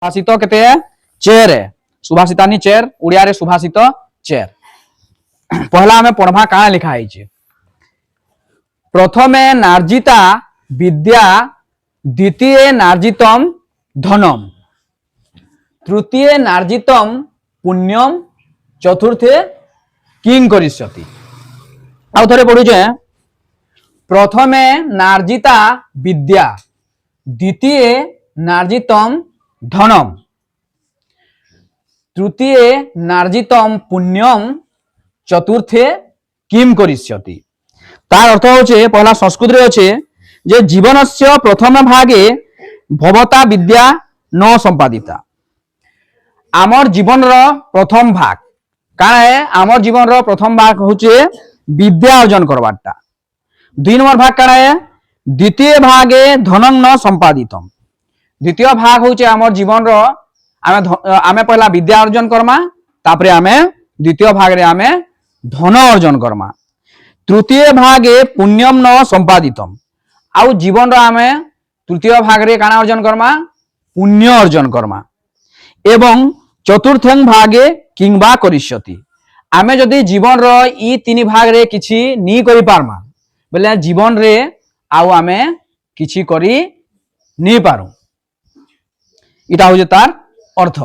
सुभाषित केते चेर है सुभाषितानी चेर उड़िया रे सुभाषित चेर। पहला हमें पढ़वा काना लिखा है प्रथमे नार्जिता विद्या द्वितीय नार्जितम धनम तृतीय नार्जितम पुण्यम चतुर्थे किं करिष्यति। आउ थरे पढुचे प्रथमे नार्जिता विद्या द्वितीय नार्जितम धनम तृतीय नार्जितम पुण्यम चतुर्थे किं करिष्यति। तार अर्थ होचे पहला संस्कृत रे होचे जे जीवनस्य प्रथम भागे भवता विद्या न संपादिता। आमर जीवन रो प्रथम भाग काना है आमर जीवन रो प्रथम भाग होचे विद्या अर्जन करवाटा। दुई नंबर भाग काना है द्वितीय भागे धनम न संपादितम। द्वितीय भाग होचे आमर जीवन रो आमे पहला विद्या अर्जन करमा तापरे आमे द्वितीय भाग रे आमे धन अर्जन करमा। तृतीय भागे पुण्यम न संपादितम आउ जीवन रो आमे तृतीय भाग रे काना अर्जन करमा पुण्य अर्जन करमा। एवं चतुर्थं भागे किंबा करिष्यति आमे जदि जीवन रो ई तीन भाग रे किछि नी करि पारमा बोले जीवन रे आउ आमे किछि करि नी पारू। इटा होजे तार अर्थ।